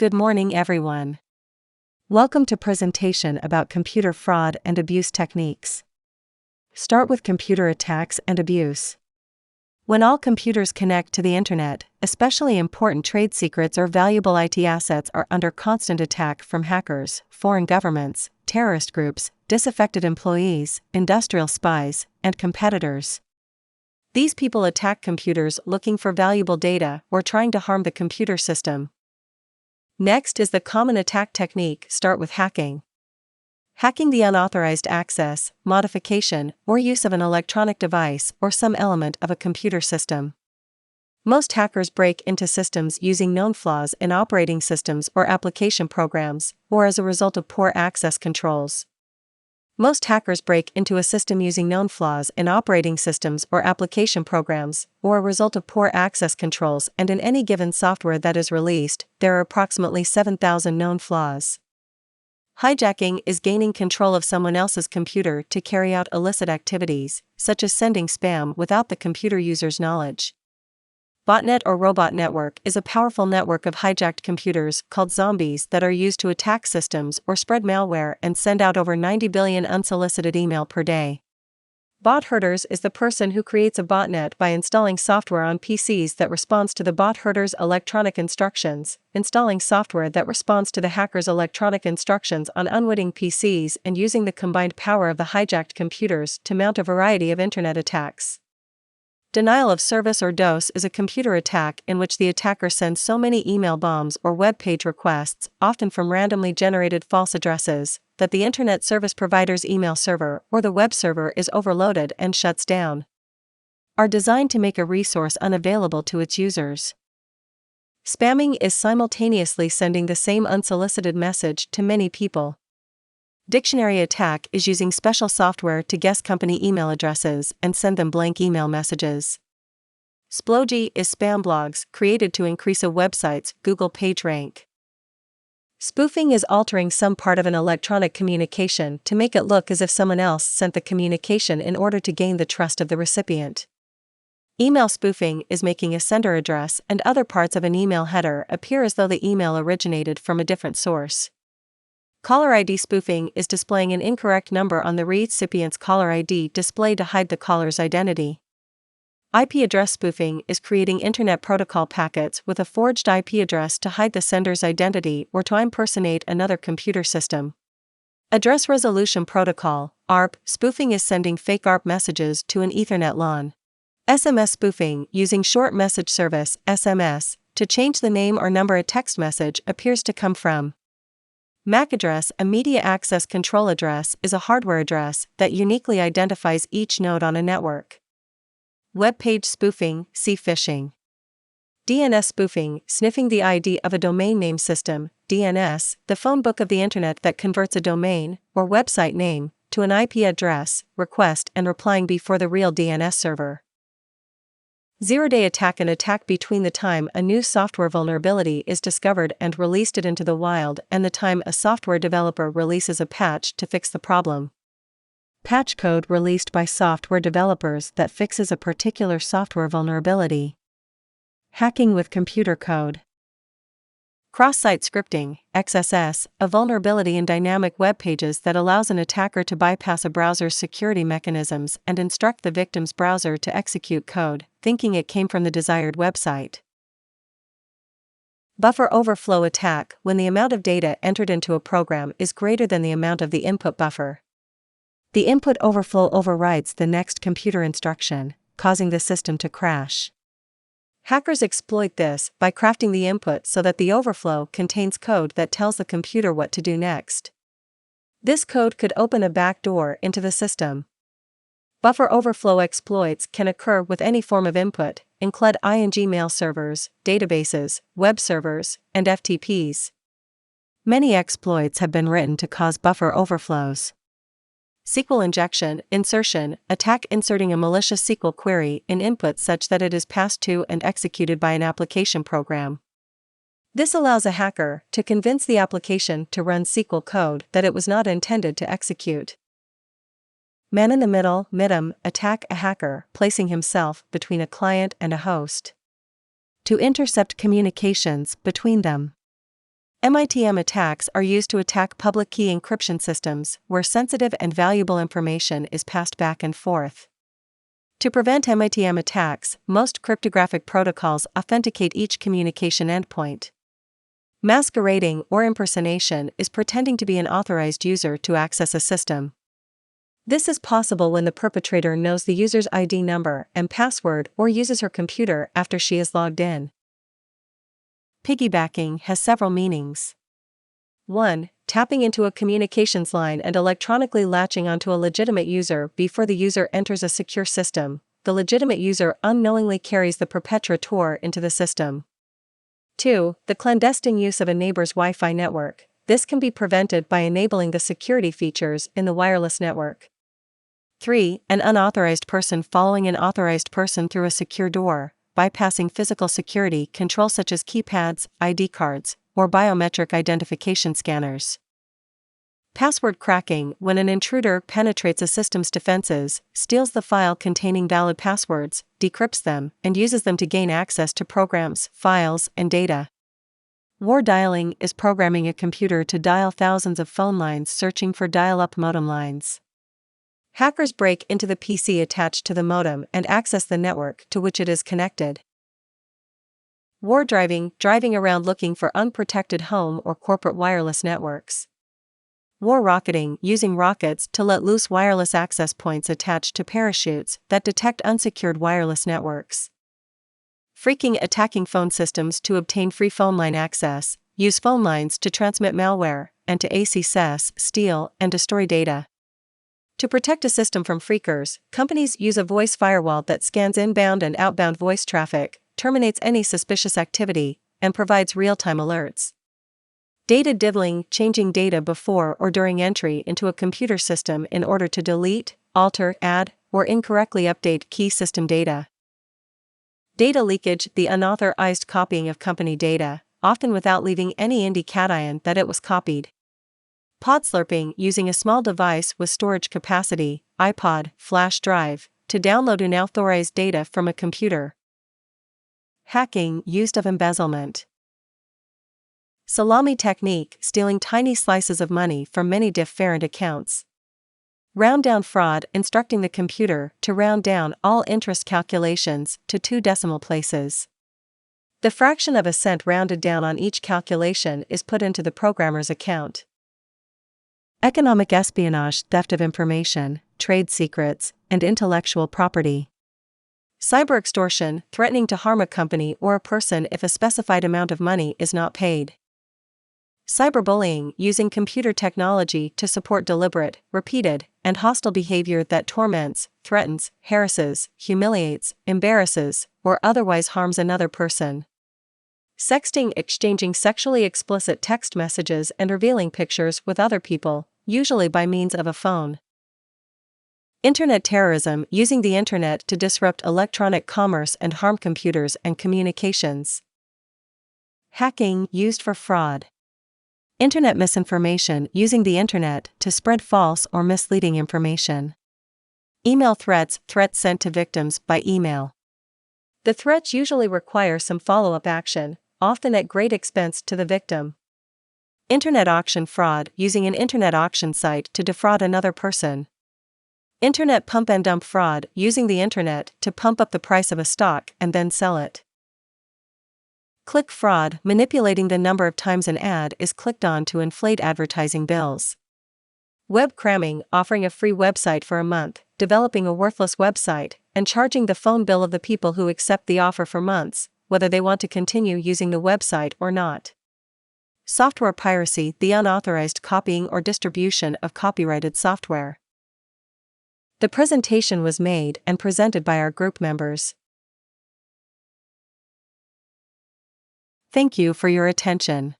Good morning, everyone. Welcome to presentation about computer fraud and abuse techniques. Start with computer attacks and abuse. When all computers connect to the internet, especially important trade secrets or valuable IT assets are under constant attack from hackers, foreign governments, terrorist groups, disaffected employees, industrial spies, and competitors. These people attack computers looking for valuable data or trying to harm the computer system. Next is the common attack technique. Start with hacking. Hacking the unauthorized access, modification, or use of an electronic device or some element of a computer system. Most hackers break into systems using known flaws in operating systems or application programs, or as a result of poor access controls. Most hackers break into a system using known flaws in operating systems or application programs, or a result of poor access controls, and in any given software that is released, there are approximately 7,000 known flaws. Hijacking is gaining control of someone else's computer to carry out illicit activities, such as sending spam without the computer user's knowledge. Botnet or robot network is a powerful network of hijacked computers called zombies that are used to attack systems or spread malware and send out over 90 billion unsolicited email per day. Bot herders is the person who creates a botnet by installing software on PCs that responds to the bot herder's electronic instructions, installing software that responds to the hacker's electronic instructions on unwitting PCs, and using the combined power of the hijacked computers to mount a variety of internet attacks. Denial of service or DOS is a computer attack in which the attacker sends so many email bombs or web page requests, often from randomly generated false addresses, that the internet service provider's email server or the web server is overloaded and shuts down. Are designed to make a resource unavailable to its users. Spamming is simultaneously sending the same unsolicited message to many people. Dictionary attack is using special software to guess company email addresses and send them blank email messages. Splogy is spam blogs created to increase a website's Google page rank. Spoofing is altering some part of an electronic communication to make it look as if someone else sent the communication in order to gain the trust of the recipient. Email spoofing is making a sender address and other parts of an email header appear as though the email originated from a different source. Caller ID spoofing is displaying an incorrect number on the recipient's caller ID display to hide the caller's identity. IP address spoofing is creating Internet Protocol packets with a forged IP address to hide the sender's identity or to impersonate another computer system. Address Resolution Protocol (ARP) spoofing is sending fake ARP messages to an Ethernet LAN. SMS spoofing using Short Message Service (SMS) to change the name or number a text message appears to come from. MAC address, a media access control address, is a hardware address that uniquely identifies each node on a network. Web page spoofing, see phishing. DNS spoofing, sniffing the ID of a domain name system, DNS, the phone book of the internet that converts a domain, or website name, to an IP address, request and replying before the real DNS server. Zero-day attack, an attack between the time a new software vulnerability is discovered and released it into the wild and the time a software developer releases a patch to fix the problem. Patch code released by software developers that fixes a particular software vulnerability. Hacking with computer code. Cross-site scripting, XSS, a vulnerability in dynamic web pages that allows an attacker to bypass a browser's security mechanisms and instruct the victim's browser to execute code, thinking it came from the desired website. Buffer overflow attack, when the amount of data entered into a program is greater than the amount of the input buffer. The input overflow overrides the next computer instruction, causing the system to crash. Hackers exploit this by crafting the input so that the overflow contains code that tells the computer what to do next. This code could open a backdoor into the system. Buffer overflow exploits can occur with any form of input, including mail servers, databases, web servers, and FTPs. Many exploits have been written to cause buffer overflows. SQL injection, insertion, attack inserting a malicious SQL query in input such that it is passed to and executed by an application program. This allows a hacker to convince the application to run SQL code that it was not intended to execute. Man in the middle, MIDM, attack, a hacker placing himself between a client and a host to intercept communications between them. MITM attacks are used to attack public key encryption systems where sensitive and valuable information is passed back and forth. To prevent MITM attacks, most cryptographic protocols authenticate each communication endpoint. Masquerading or impersonation is pretending to be an authorized user to access a system. This is possible when the perpetrator knows the user's ID number and password or uses her computer after she is logged in. Piggybacking has several meanings. 1. Tapping into a communications line and electronically latching onto a legitimate user before the user enters a secure system. The legitimate user unknowingly carries the perpetrator into the system. 2. The clandestine use of a neighbor's Wi-Fi network. This can be prevented by enabling the security features in the wireless network. 3. An unauthorized person following an authorized person through a secure door, bypassing physical security controls such as keypads, ID cards, or biometric identification scanners. Password cracking: when an intruder penetrates a system's defenses, steals the file containing valid passwords, decrypts them, and uses them to gain access to programs, files, and data. War dialing is programming a computer to dial thousands of phone lines searching for dial-up modem lines. Hackers break into the PC attached to the modem and access the network to which it is connected. War driving: driving around looking for unprotected home or corporate wireless networks. War rocketing: using rockets to let loose wireless access points attached to parachutes that detect unsecured wireless networks. Phreaking: attacking phone systems to obtain free phone line access, use phone lines to transmit malware, and to access, steal, and destroy data. To protect a system from phreakers, companies use a voice firewall that scans inbound and outbound voice traffic, terminates any suspicious activity, and provides real-time alerts. Data diddling: changing data before or during entry into a computer system in order to delete, alter, add, or incorrectly update key system data. Data leakage: the unauthorized copying of company data, often without leaving any indication that it was copied. Pod slurping: using a small device with storage capacity, iPod, flash drive, to download unauthorized data from a computer. Hacking: used of embezzlement. Salami technique: stealing tiny slices of money from many different accounts. Round down fraud: instructing the computer to round down all interest calculations to 2 decimal places. The fraction of a cent rounded down on each calculation is put into the programmer's account. Economic espionage: theft of information, trade secrets, and intellectual property. Cyber extortion: threatening to harm a company or a person if a specified amount of money is not paid. Cyberbullying: using computer technology to support deliberate, repeated, and hostile behavior that torments, threatens, harasses, humiliates, embarrasses, or otherwise harms another person. Sexting: exchanging sexually explicit text messages and revealing pictures with other people, usually by means of a phone. Internet terrorism: using the internet to disrupt electronic commerce and harm computers and communications. Hacking: used for fraud. Internet misinformation: using the internet to spread false or misleading information. Email threats: threats sent to victims by email. The threats usually require some follow-up action, often at great expense to the victim. Internet auction fraud: using an internet auction site to defraud another person. Internet pump and dump fraud: using the internet to pump up the price of a stock and then sell it. Click fraud: manipulating the number of times an ad is clicked on to inflate advertising bills. Web cramming: offering a free website for a month, developing a worthless website, and charging the phone bill of the people who accept the offer for months, whether they want to continue using the website or not. Software piracy: the unauthorized copying or distribution of copyrighted software. The presentation was made and presented by our group members. Thank you for your attention.